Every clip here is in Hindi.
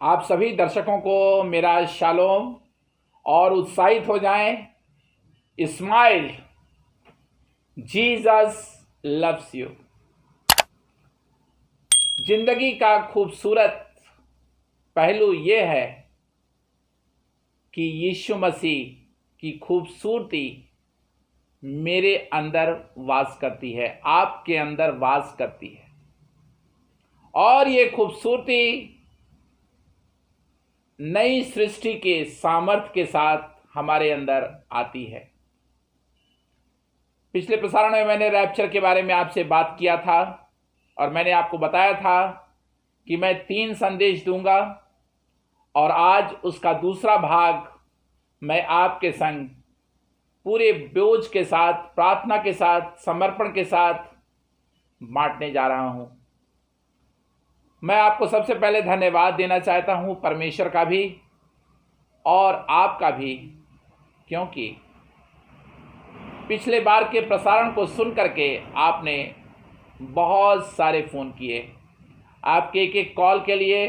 आप सभी दर्शकों को मेरा शालोम और उत्साहित हो जाएं। Smile, Jesus loves you. जिंदगी का खूबसूरत पहलू ये है कि यीशु मसीह की खूबसूरती मेरे अंदर वास करती है, आपके अंदर वास करती है, और ये खूबसूरती नई सृष्टि के सामर्थ्य के साथ हमारे अंदर आती है। पिछले प्रसारण में मैंने रैप्चर के बारे में आपसे बात किया था और मैंने आपको बताया था कि मैं 3 संदेश दूंगा और आज उसका दूसरा भाग मैं आपके संग पूरे बोझ के साथ, प्रार्थना के साथ, समर्पण के साथ बांटने जा रहा हूं। मैं आपको सबसे पहले धन्यवाद देना चाहता हूं, परमेश्वर का भी और आपका भी, क्योंकि पिछले बार के प्रसारण को सुन करके आपने बहुत सारे फ़ोन किए। आपके एक एक कॉल के लिए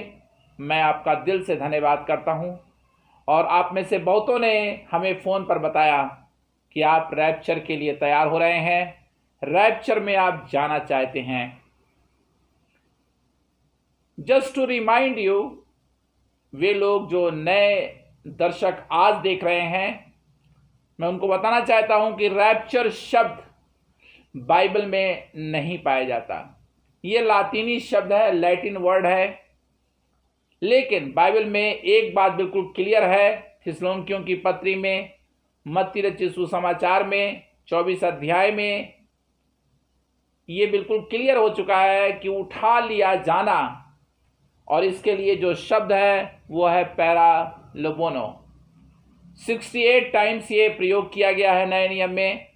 मैं आपका दिल से धन्यवाद करता हूं। और आप में से बहुतों ने हमें फ़ोन पर बताया कि आप रैप्चर के लिए तैयार हो रहे हैं, रैप्चर में आप जाना चाहते हैं। जस्ट टू रिमाइंड यू, वे लोग जो नए दर्शक आज देख रहे हैं, मैं उनको बताना चाहता हूं कि रैप्चर शब्द बाइबल में नहीं पाया जाता। ये लातीनी शब्द है, लैटिन वर्ड है, लेकिन बाइबल में एक बात बिल्कुल क्लियर है। थिस्सलुनीकियों की पत्री में, मत्ती रचित सुसमाचार में 24 अध्याय में ये बिल्कुल क्लियर हो चुका है कि उठा लिया जाना, और इसके लिए जो शब्द है वो है पैरालोबोनो। 68 टाइम्स ये प्रयोग किया गया है नए नियम में,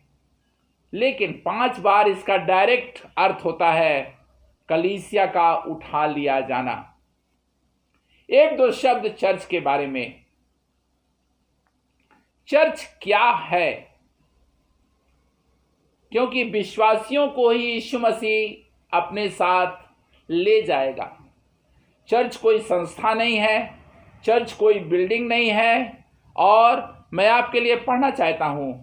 लेकिन 5 बार इसका डायरेक्ट अर्थ होता है कलीसिया का उठा लिया जाना। 1-2 शब्द चर्च के बारे में। चर्च क्या है? क्योंकि विश्वासियों को ही यीशु मसीह अपने साथ ले जाएगा। चर्च कोई संस्था नहीं है, चर्च कोई बिल्डिंग नहीं है। और मैं आपके लिए पढ़ना चाहता हूं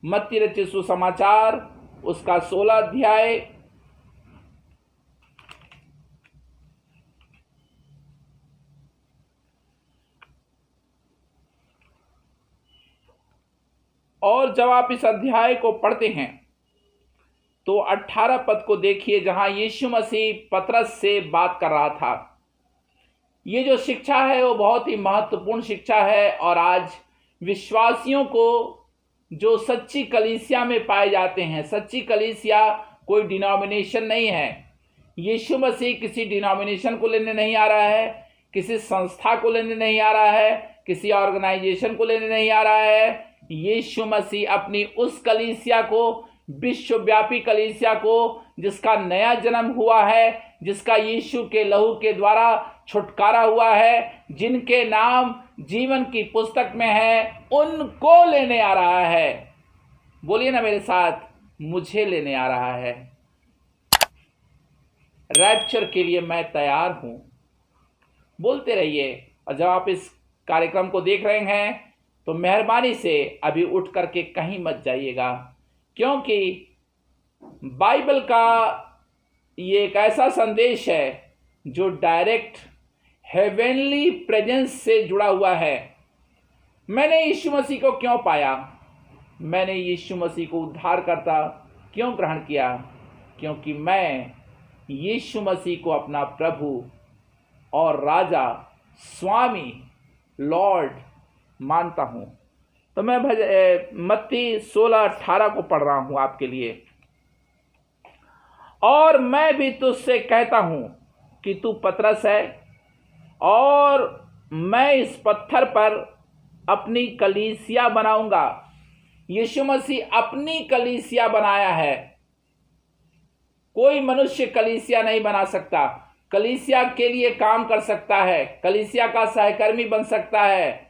मत्ती रचित सुसमाचार, उसका 16 अध्याय, और जब आप इस अध्याय को पढ़ते हैं तो 18 पद को देखिए, जहां यीशु मसीह पतरस से बात कर रहा था। ये जो शिक्षा है वो बहुत ही महत्वपूर्ण शिक्षा है, और आज विश्वासियों को जो सच्ची कलीसिया में पाए जाते हैं, सच्ची कलीसिया कोई डिनोमिनेशन नहीं है। यीशु मसीह किसी डिनोमिनेशन को लेने नहीं आ रहा है, किसी संस्था को लेने नहीं आ रहा है, किसी ऑर्गेनाइजेशन को लेने नहीं आ रहा है। यीशु मसीह अपनी उस कलीसिया को, विश्वव्यापी कलीसिया को, जिसका नया जन्म हुआ है, जिसका यीशु के लहू के द्वारा छुटकारा हुआ है, जिनके नाम जीवन की पुस्तक में है, उनको लेने आ रहा है। बोलिए ना मेरे साथ, मुझे लेने आ रहा है। रैप्चर के लिए मैं तैयार हूं। बोलते रहिए। और जब आप इस कार्यक्रम को देख रहे हैं तो मेहरबानी से अभी उठ करके कहीं मत जाइएगा, क्योंकि बाइबल का ये एक ऐसा संदेश है जो डायरेक्ट हेवेनली प्रेजेंस से जुड़ा हुआ है। मैंने यीशु मसीह को क्यों पाया? मैंने यीशु मसीह को उद्धारकर्ता क्यों ग्रहण किया? क्योंकि मैं यीशु मसीह को अपना प्रभु और राजा, स्वामी, लॉर्ड मानता हूं। तो मैं मत्ती 16:18 को पढ़ रहा हूं आपके लिए। और मैं भी तुझसे कहता हूं कि तू पतरस है, और मैं इस पत्थर पर अपनी कलीसिया बनाऊंगा। यीशु मसीह अपनी कलीसिया बनाया है। कोई मनुष्य कलीसिया नहीं बना सकता। कलीसिया के लिए काम कर सकता है, कलीसिया का सहकर्मी बन सकता है,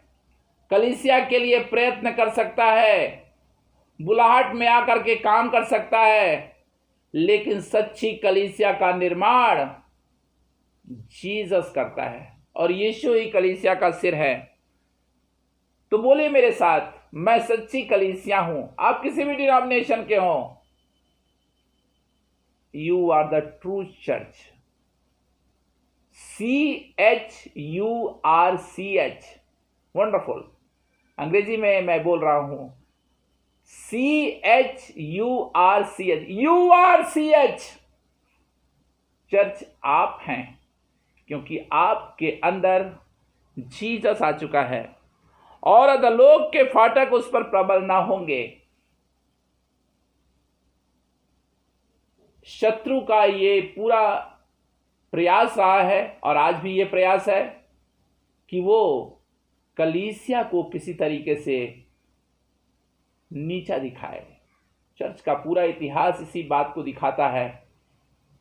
कलीसिया के लिए प्रयत्न कर सकता है, बुलाहट में आकर के काम कर सकता है, लेकिन सच्ची कलीसिया का निर्माण जीसस करता है। और यीशु ही कलीसिया का सिर है। तो बोलिए मेरे साथ, मैं सच्ची कलीसिया हूं। आप किसी भी डिनोमिनेशन के हो, you are the true church. CHURCH, wonderful. अंग्रेजी में मैं बोल रहा हूं, CHURCH, URCH। चर्च आप हैं, क्योंकि आपके अंदर जीसस आ चुका है और अधोलोक के फाटक उस पर प्रबल ना होंगे। शत्रु का ये पूरा प्रयास रहा है और आज भी ये प्रयास है कि वो कलीसिया को किसी तरीके से नीचा दिखाए। चर्च का पूरा इतिहास इसी बात को दिखाता है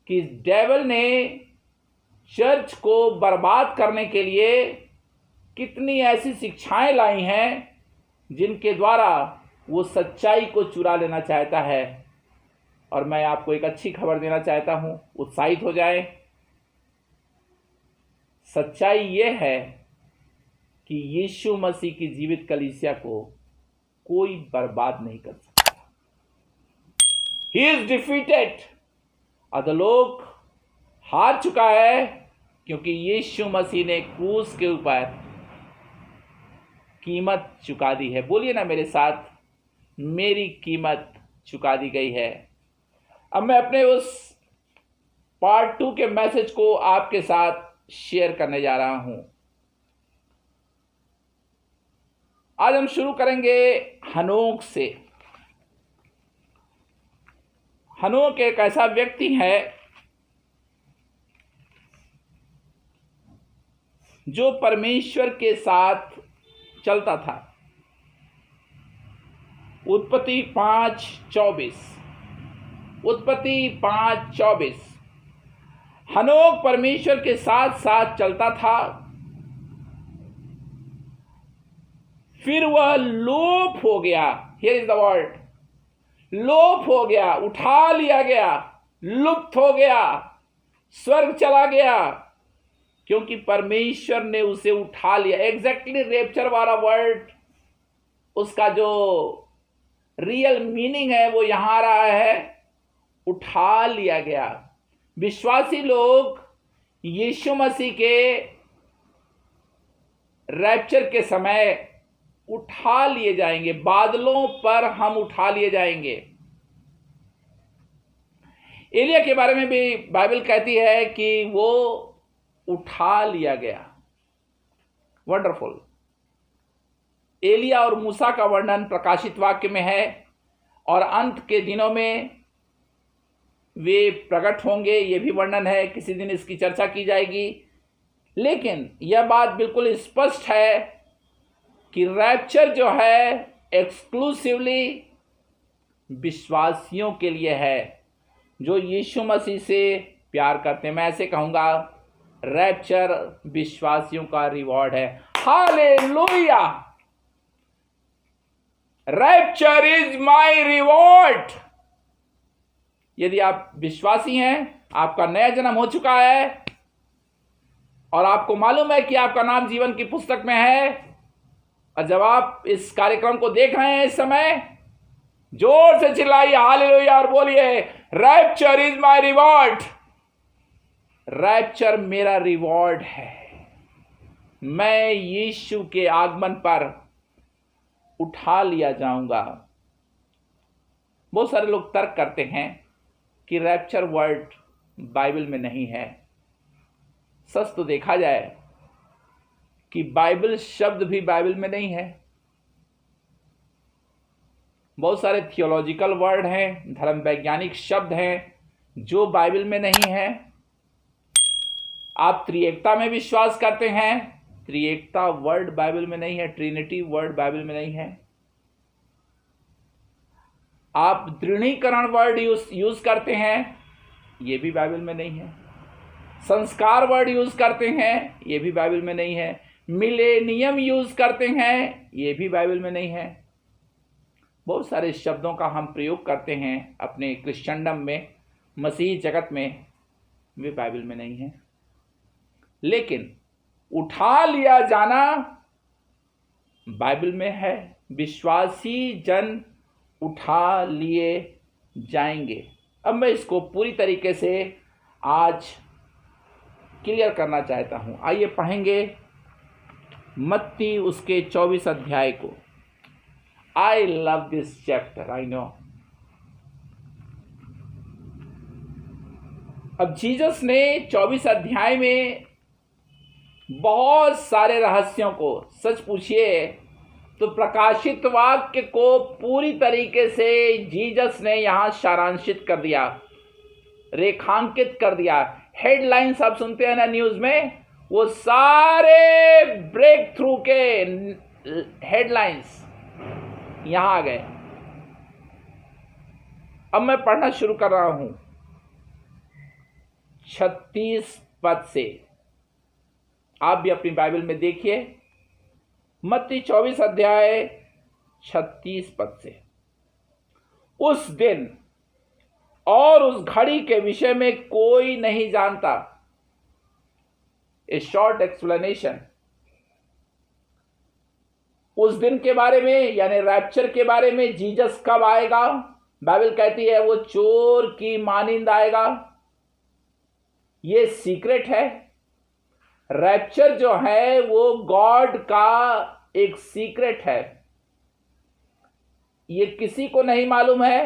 कि डेविल ने चर्च को बर्बाद करने के लिए कितनी ऐसी शिक्षाएं लाई हैं जिनके द्वारा वो सच्चाई को चुरा लेना चाहता है। और मैं आपको एक अच्छी खबर देना चाहता हूं, उत्साहित हो जाएं। सच्चाई ये है कि यीशु मसीह की जीवित कलीसिया को कोई बर्बाद नहीं कर सकता। He is defeated. अधोलोक हार चुका है, क्योंकि यीशु मसीह ने क्रूस के ऊपर कीमत चुका दी है। बोलिए ना मेरे साथ, मेरी कीमत चुका दी गई है। अब मैं अपने उस पार्ट 2 के मैसेज को आपके साथ शेयर करने जा रहा हूं। आज हम शुरू करेंगे हनोक से। हनोक एक ऐसा व्यक्ति है जो परमेश्वर के साथ चलता था। उत्पत्ति 5:24 हनोक परमेश्वर के साथ साथ चलता था, फिर वह लोप हो गया। हियर इज द वर्ड, लोप हो गया, उठा लिया गया, लुप्त हो गया, स्वर्ग चला गया, क्योंकि परमेश्वर ने उसे उठा लिया। एग्जैक्टली रेप्चर वाला वर्ड, उसका जो रियल मीनिंग है वो यहां आ रहा है, उठा लिया गया। विश्वासी लोग यीशु मसीह के रैप्चर के समय उठा लिए जाएंगे। बादलों पर हम उठा लिए जाएंगे। एलिया के बारे में भी बाइबल कहती है कि वो उठा लिया गया। वंडरफुल। एलिया और मूसा का वर्णन प्रकाशित वाक्य में है और अंत के दिनों में वे प्रकट होंगे, ये भी वर्णन है। किसी दिन इसकी चर्चा की जाएगी। लेकिन यह बात बिल्कुल स्पष्ट है कि रैप्चर जो है एक्सक्लूसिवली विश्वासियों के लिए है, जो यीशु मसीह से प्यार करते हैं। मैं ऐसे कहूंगा, रैप्चर विश्वासियों का रिवॉर्ड है। Hallelujah! Rapture is my reward. यदि आप विश्वासी हैं, आपका नया जन्म हो चुका है और आपको मालूम है कि आपका नाम जीवन की पुस्तक में है, और जब आप इस कार्यक्रम को देख रहे हैं इस समय, जोर से चिल्लाइए हालेलुया और बोलिए, rapture is my reward. Rapture मेरा रिवॉर्ड है। मैं यीशु के आगमन पर उठा लिया जाऊंगा। बहुत सारे लोग तर्क करते हैं कि रैप्चर वर्ड बाइबल में नहीं है। सच तो देखा जाए कि बाइबल शब्द भी बाइबल में नहीं है। बहुत सारे थियोलॉजिकल वर्ड हैं, धर्म वैज्ञानिक शब्द हैं जो बाइबल में नहीं है। आप त्रिएकता में विश्वास करते हैं, त्रिएकता वर्ड बाइबल में नहीं है। ट्रिनिटी वर्ड बाइबल में नहीं है। आप दृढ़ीकरण वर्ड यूज करते हैं, ये भी बाइबल में नहीं है। संस्कार वर्ड यूज करते हैं, ये भी बाइबल में नहीं है। मिलेनियम यूज करते हैं, ये भी बाइबल में नहीं है। बहुत सारे शब्दों का हम प्रयोग करते हैं अपने क्रिश्चियनडम में, मसीही जगत में, वे बाइबल में नहीं है। लेकिन उठा लिया जाना बाइबल में है, विश्वासी जन उठा लिए जाएंगे। अब मैं इसको पूरी तरीके से आज क्लियर करना चाहता हूं। आइए पढ़ेंगे मत्ती उसके 24 अध्याय को। I love this chapter, I know. अब जीसस ने 24 अध्याय में बहुत सारे रहस्यों को, सच पूछिए तो प्रकाशित वाक्य को पूरी तरीके से जीसस ने यहां सारांशित कर दिया, रेखांकित कर दिया। हेडलाइंस आप सुनते हैं ना न्यूज में, वो सारे ब्रेक थ्रू के हेडलाइंस यहां आ गए। अब मैं पढ़ना शुरू कर रहा हूं 36 पद से। आप भी अपनी बाइबल में देखिए, मत्ती 24 अध्याय 36 पद से। उस दिन और उस घड़ी के विषय में कोई नहीं जानता। ए शॉर्ट एक्सप्लेनेशन। उस दिन के बारे में यानी रैप्चर के बारे में, जीसस कब आएगा, बाइबल कहती है वो चोर की मानिंद आएगा। ये सीक्रेट है। रैप्चर जो है वो गॉड का एक सीक्रेट है। ये किसी को नहीं मालूम है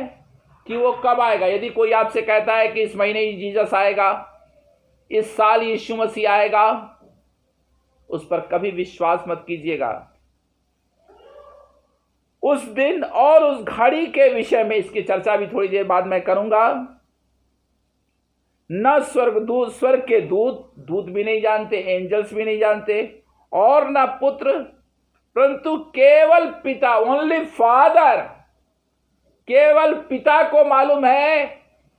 कि वो कब आएगा। यदि कोई आपसे कहता है कि इस महीने ही जीसस आएगा, इस साल यीशु मसीह आएगा, उस पर कभी विश्वास मत कीजिएगा। उस दिन और उस घड़ी के विषय में, इसकी चर्चा भी थोड़ी देर बाद मैं करूंगा, न स्वर्गदूत, स्वर्ग के दूत भी नहीं जानते, एंजल्स भी नहीं जानते, और न पुत्र, परंतु केवल पिता, ओनली फादर, केवल पिता को मालूम है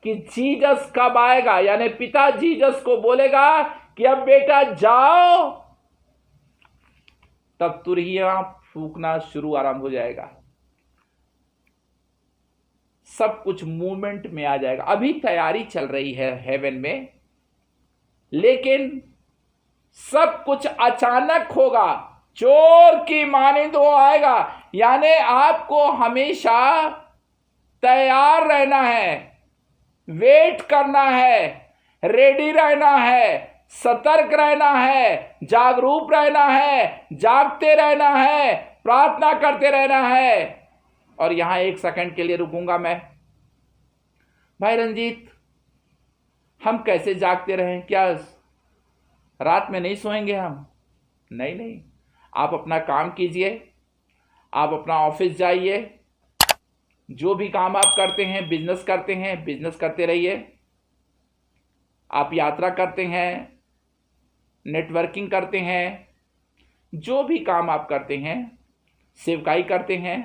कि जीसस कब आएगा। यानी पिता जीसस को बोलेगा कि अब बेटा जाओ, तब तुरहियां फूकना शुरू आरंभ हो जाएगा। सब कुछ मूवमेंट में आ जाएगा। अभी तैयारी चल रही है हेवन में, लेकिन सब कुछ अचानक होगा। चोर की मानिंद वो आएगा। यानी आपको हमेशा तैयार रहना है, वेट करना है, रेडी रहना है, सतर्क रहना है, जागरूक रहना है, जागते रहना है, प्रार्थना करते रहना है। और यहां 1 सेकंड के लिए रुकूंगा मैं। भाई रंजीत, हम कैसे जागते रहें? क्या रात में नहीं सोएंगे हम? नहीं, आप अपना काम कीजिए, आप अपना ऑफिस जाइए, जो भी काम आप करते हैं, बिजनेस करते हैं, बिजनेस करते रहिए। आप यात्रा करते हैं, नेटवर्किंग करते हैं, जो भी काम आप करते हैं, सेवकाई करते हैं,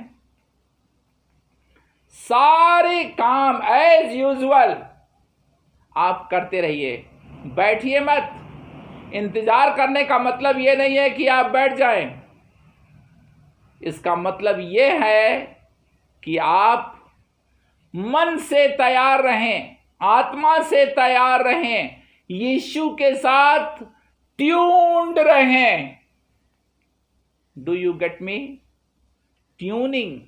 सारे काम एज यूजुअल आप करते रहिए। बैठिए मत। इंतजार करने का मतलब यह नहीं है कि आप बैठ जाएं। इसका मतलब यह है कि आप मन से तैयार रहें, आत्मा से तैयार रहें, यीशु के साथ ट्यून्ड रहें। Do you get me? Tuning.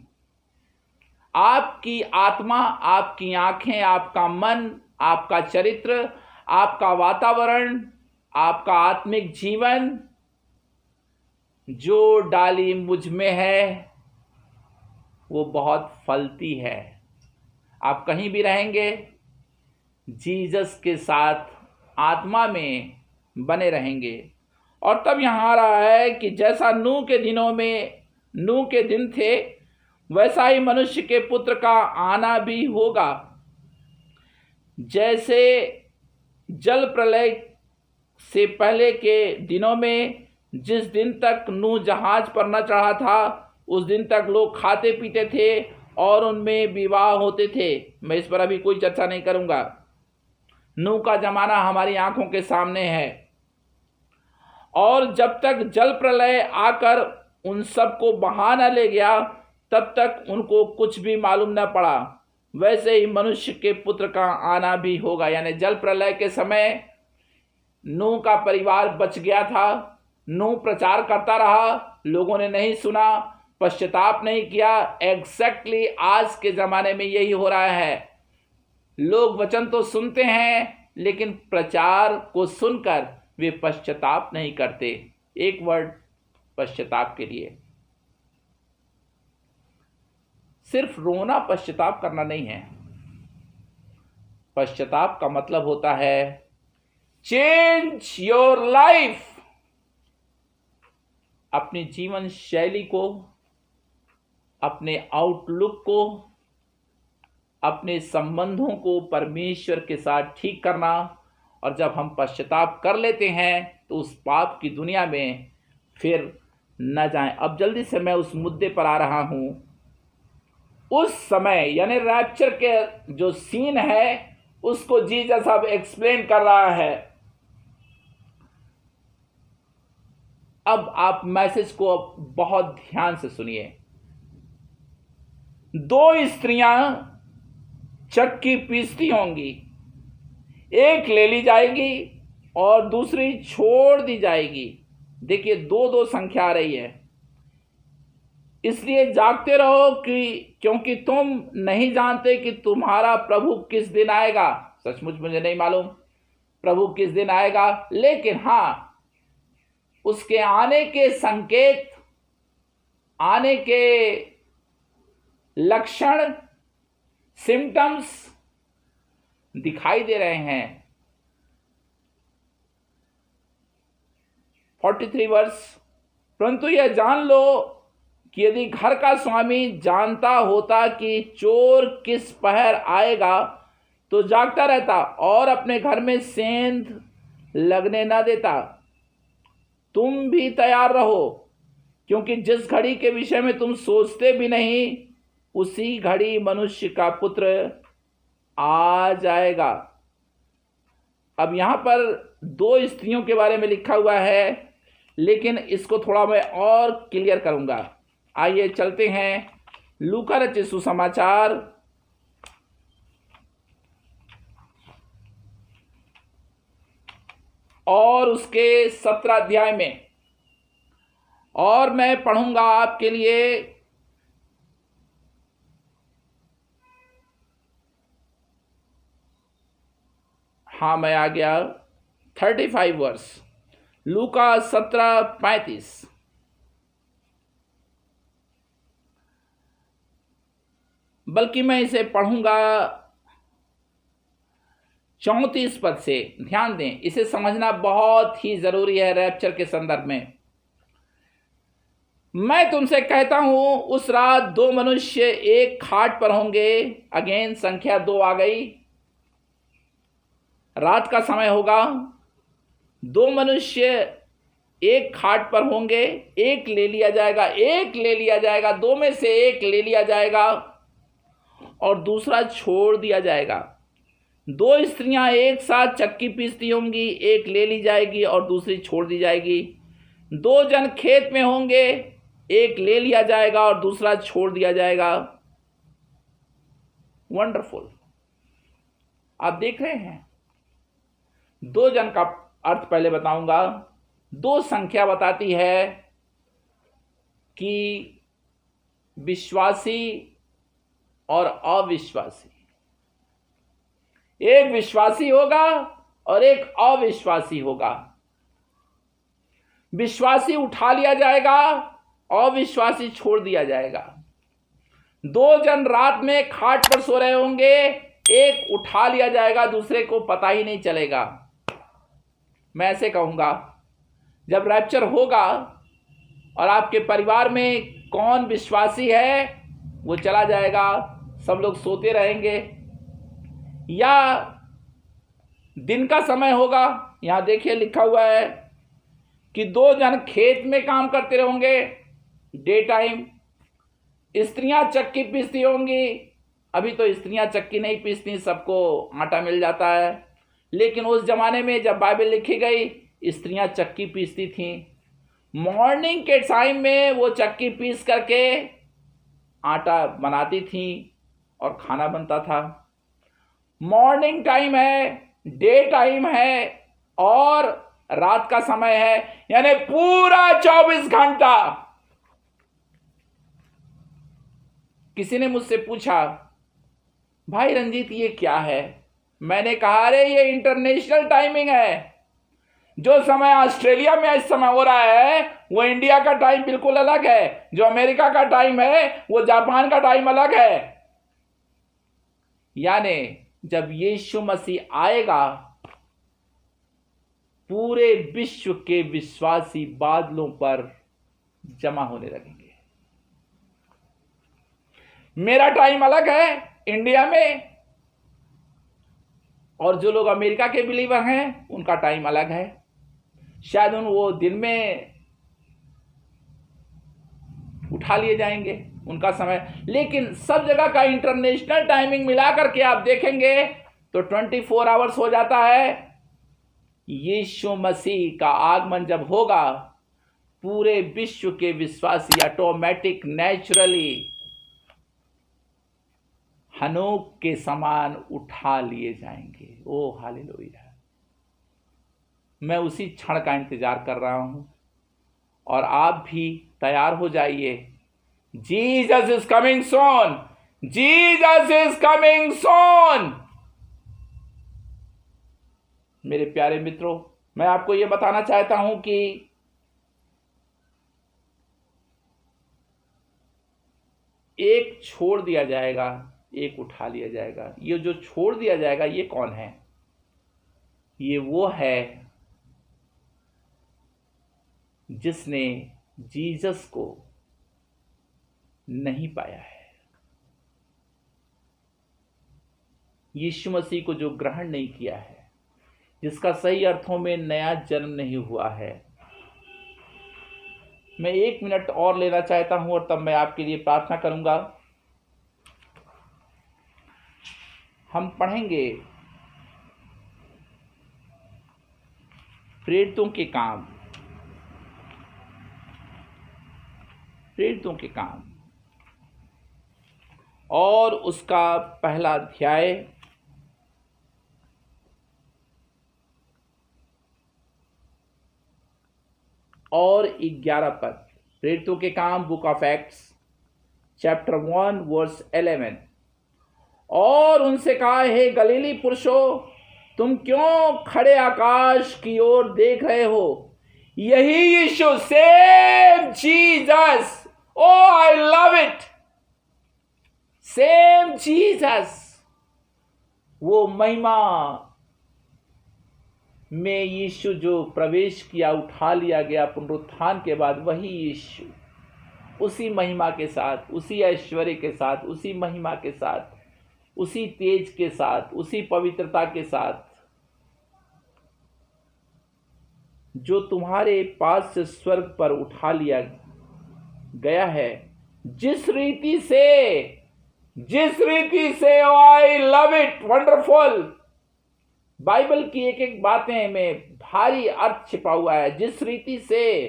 आपकी आत्मा, आपकी आंखें, आपका मन, आपका चरित्र, आपका वातावरण, आपका आत्मिक जीवन, जो डाली मुझ में है वो बहुत फलती है। आप कहीं भी रहेंगे, जीसस के साथ आत्मा में बने रहेंगे। और तब यहाँ आ रहा है कि जैसा नूह के दिनों में, नूह के दिन थे, वैसा ही मनुष्य के पुत्र का आना भी होगा। जैसे जल प्रलय से पहले के दिनों में जिस दिन तक नूह जहाज पर न चढ़ा था, उस दिन तक लोग खाते पीते थे और उनमें विवाह होते थे। मैं इस पर अभी कोई चर्चा नहीं करूंगा। नूह का जमाना हमारी आंखों के सामने है। और जब तक जल प्रलय आकर उन सबको बहा न ले गया, तब तक उनको कुछ भी मालूम न पड़ा। वैसे ही मनुष्य के पुत्र का आना भी होगा। यानी जल प्रलय के समय नूह का परिवार बच गया था, नूह प्रचार करता रहा, लोगों ने नहीं सुना, पश्चाताप नहीं किया। एग्जैक्टली आज के ज़माने में यही हो रहा है। लोग वचन तो सुनते हैं लेकिन प्रचार को सुनकर वे पश्चाताप नहीं करते। एक वर्ड पश्चाताप के लिए, सिर्फ रोना पश्चाताप करना नहीं है। पश्चाताप का मतलब होता है चेंज योर लाइफ। अपनी जीवन शैली को, अपने आउटलुक को, अपने संबंधों को परमेश्वर के साथ ठीक करना। और जब हम पश्चाताप कर लेते हैं तो उस पाप की दुनिया में फिर न जाएं। अब जल्दी से मैं उस मुद्दे पर आ रहा हूं। उस समय यानी रैप्चर के जो सीन है उसको जीसस अब एक्सप्लेन कर रहा है। अब आप मैसेज को बहुत ध्यान से सुनिए। दो स्त्रियां चक्की पीसती होंगी, एक ले ली जाएगी और दूसरी छोड़ दी जाएगी। देखिए, दो दो संख्या आ रही है। इसलिए जागते रहो क्योंकि तुम नहीं जानते कि तुम्हारा प्रभु किस दिन आएगा। सचमुच मुझे नहीं मालूम प्रभु किस दिन आएगा, लेकिन हाँ, उसके आने के संकेत, आने के लक्षण, सिम्टम्स दिखाई दे रहे हैं। 43 वर्ष, परंतु यह जान लो कि यदि घर का स्वामी जानता होता कि चोर किस पहर आएगा तो जागता रहता और अपने घर में सेंध लगने न देता। तुम भी तैयार रहो, क्योंकि जिस घड़ी के विषय में तुम सोचते भी नहीं उसी घड़ी मनुष्य का पुत्र आ जाएगा। अब यहां पर दो स्त्रियों के बारे में लिखा हुआ है, लेकिन इसको थोड़ा मैं और क्लियर करूंगा। आइए चलते हैं लूका रचित सुसमाचार और उसके 17 अध्याय में, और मैं पढ़ूंगा आपके लिए हाँ मैं आ गया 35 वर्ष, लूका 17:35। बल्कि मैं इसे पढ़ूंगा 34 पद से। ध्यान दें, इसे समझना बहुत ही जरूरी है रैप्चर के संदर्भ में। मैं तुमसे कहता हूं, उस रात दो मनुष्य एक खाट पर होंगे। अगेन संख्या 2 आ गई। रात का समय होगा, दो मनुष्य एक खाट पर होंगे, एक ले लिया जाएगा, एक ले लिया जाएगा, दो में से एक ले लिया जाएगा और दूसरा छोड़ दिया जाएगा। दो स्त्रियां एक साथ चक्की पीसती होंगी, एक ले ली जाएगी और दूसरी छोड़ दी जाएगी। दो जन खेत में होंगे, एक ले लिया जाएगा और दूसरा छोड़ दिया जाएगा। वंडरफुल। आप देख रहे हैं, दो जन का अर्थ पहले बताऊंगा। दो संख्या बताती है कि विश्वासी और अविश्वासी। एक विश्वासी होगा और एक अविश्वासी होगा। विश्वासी उठा लिया जाएगा, अविश्वासी छोड़ दिया जाएगा। दो जन रात में खाट पर सो रहे होंगे, एक उठा लिया जाएगा, दूसरे को पता ही नहीं चलेगा। मैं ऐसे कहूंगा, जब रैप्चर होगा और आपके परिवार में कौन विश्वासी है वो चला जाएगा, सब लोग सोते रहेंगे। या दिन का समय होगा, यहां देखिए लिखा हुआ है कि दो जन खेत में काम करते रहेंगे, डे टाइम। स्त्रियां चक्की पीसती होंगी। अभी तो स्त्रियां चक्की नहीं पीसती, सबको आटा मिल जाता है, लेकिन उस जमाने में जब बाइबल लिखी गई स्त्रियां चक्की पीसती थीं। मॉर्निंग के टाइम में वो चक्की पीस करके आटा बनाती थीं और खाना बनता था। मॉर्निंग टाइम है, डे टाइम है, और रात का समय है, यानी पूरा 24 घंटा। किसी ने मुझसे पूछा, भाई रंजीत ये क्या है? मैंने कहा, अरे ये इंटरनेशनल टाइमिंग है। जो समय ऑस्ट्रेलिया में इस समय हो रहा है वो इंडिया का टाइम बिल्कुल अलग है। जो अमेरिका का टाइम है वो जापान का टाइम अलग है। यानी जब यीशु मसीह आएगा, पूरे विश्व के विश्वासी बादलों पर जमा होने लगेंगे। मेरा टाइम अलग है इंडिया में, और जो लोग अमेरिका के बिलीवर हैं उनका टाइम अलग है। शायद वो दिन में उठा लिए जाएंगे उनका समय, लेकिन सब जगह का इंटरनेशनल टाइमिंग मिलाकर के आप देखेंगे तो 24 आवर्स हो जाता है। यीशु मसीह का आगमन जब होगा, पूरे विश्व के विश्वासी ऑटोमेटिक नेचुरली हनोक के समान उठा लिए जाएंगे। ओ हालेलुया! मैं उसी क्षण का इंतजार कर रहा हूं, और आप भी तैयार हो जाइए। Jesus is coming soon, Jesus is coming soon. मेरे प्यारे मित्रों, मैं आपको यह बताना चाहता हूं कि एक छोड़ दिया जाएगा, एक उठा लिया जाएगा। ये जो छोड़ दिया जाएगा ये कौन है? ये वो है जिसने जीसस को नहीं पाया है, यीशु मसीह को जो ग्रहण नहीं किया है, जिसका सही अर्थों में नया जन्म नहीं हुआ है। मैं 1 मिनट और लेना चाहता हूं और तब मैं आपके लिए प्रार्थना करूंगा। हम पढ़ेंगे प्रेरितों के काम, प्रेरितों के काम, और उसका पहला अध्याय और 11 पद। प्रेरितों के काम, book of Acts chapter 1 verse 11। और उनसे कहा, हे गलीली पुरुषों, तुम क्यों खड़े आकाश की ओर देख रहे हो? यही Yeshu, same Jesus, oh I love it, same Jesus, वो महिमा में यीशु जो प्रवेश किया, उठा लिया गया पुनरुत्थान के बाद, वही यीशु उसी महिमा के साथ, उसी ऐश्वर्य के साथ, उसी महिमा के साथ, उसी तेज के साथ, उसी पवित्रता के साथ जो तुम्हारे पास से स्वर्ग पर उठा लिया गया है, जिस रीति से आई लव इट, वंडरफुल। बाइबल की एक एक बातें में भारी अर्थ छिपा हुआ है। जिस रीति से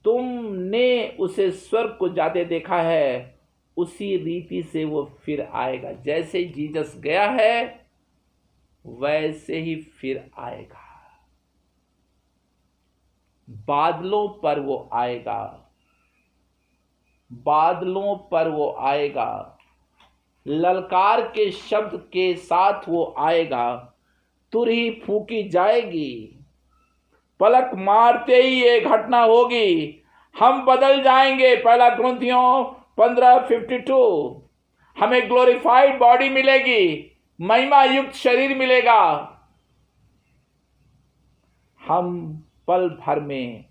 तुमने उसे स्वर्ग को जाते देखा है, उसी रीति से वो फिर आएगा। जैसे जीसस गया है वैसे ही फिर आएगा। बादलों पर वो आएगा, बादलों पर वो आएगा, ललकार के शब्द के साथ वो आएगा, तुरही फूंकी जाएगी, पलक मारते ही ये घटना होगी, हम बदल जाएंगे। 1 कुरिन्थियों 15:52। हमें ग्लोरीफाइड बॉडी मिलेगी, महिमा युक्त शरीर मिलेगा, हम पल भर में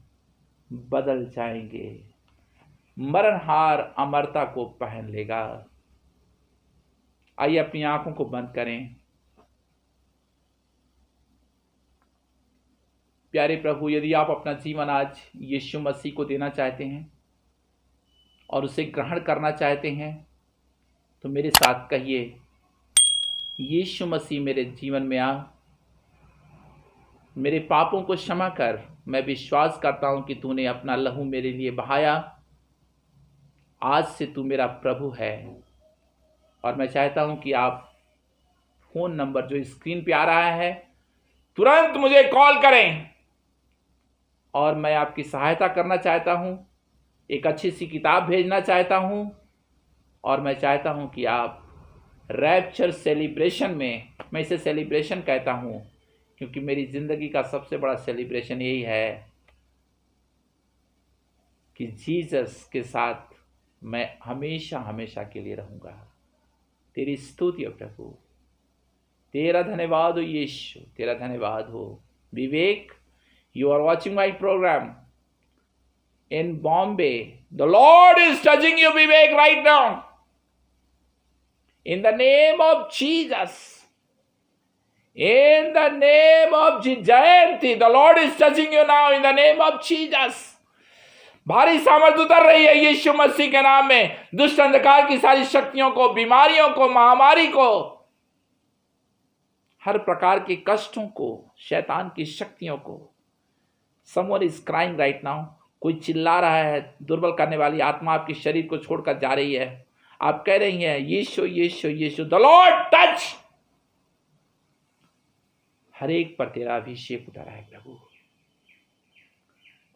बदल जाएंगे। मरणहार अमरता को पहन लेगा। आइए अपनी आंखों को बंद करें। प्यारे प्रभु, यदि आप अपना जीवन आज यीशु मसीह को देना चाहते हैं और उसे ग्रहण करना चाहते हैं, तो मेरे साथ कहिए, यीशु मसीह मेरे जीवन में आ, मेरे पापों को क्षमा कर। मैं विश्वास करता हूं कि तूने अपना लहू मेरे लिए बहाया। आज से तू मेरा प्रभु है। और मैं चाहता हूं कि आप फ़ोन नंबर जो स्क्रीन पे आ रहा है, तुरंत मुझे कॉल करें। और मैं आपकी सहायता करना चाहता हूँ, एक अच्छी सी किताब भेजना चाहता हूँ, और मैं चाहता हूँ कि आप रैप्चर सेलिब्रेशन में, मैं इसे सेलिब्रेशन कहता हूँ क्योंकि मेरी ज़िंदगी का सबसे बड़ा सेलिब्रेशन यही है कि जीसस के साथ मैं हमेशा हमेशा के लिए रहूँगा। तेरी स्तुति हो प्रभु, तेरा धन्यवाद हो यीशु, तेरा धन्यवाद हो। Vivek, you are watching my program in Bombay. The Lord is touching you, Vivek, right now. In the name of Jesus. In the name of Jayanti, the Lord is touching you now in the name of Jesus. भारी सामर्थ उतर रही है यीशु मसीह के नाम में। दुष्ट अंधकार की सारी शक्तियों को, बीमारियों को, महामारी को, हर प्रकार के कष्टों को, शैतान की शक्तियों को। Someone is crying right now. कोई चिल्ला रहा है, दुर्बल करने वाली आत्मा आपके शरीर को छोड़कर जा रही है। आप कह रही हैं यीशु यीशु यीशु, द लॉर्ड टच। हर एक पर तेरा अभिषेक उतरा है प्रभु।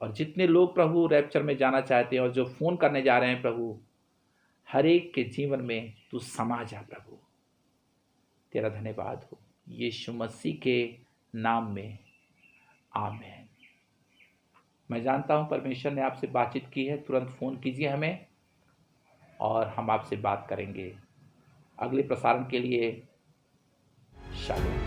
और जितने लोग प्रभु रैप्चर में जाना चाहते हैं और जो फोन करने जा रहे हैं प्रभु, हर एक के जीवन में तू समा जा प्रभु। तेरा धन्यवाद हो यीशु मसीह के नाम में, आमीन। मैं जानता हूं परमेश्वर ने आपसे बातचीत की है। तुरंत फ़ोन कीजिए हमें और हम आपसे बात करेंगे। अगले प्रसारण के लिए शालोम।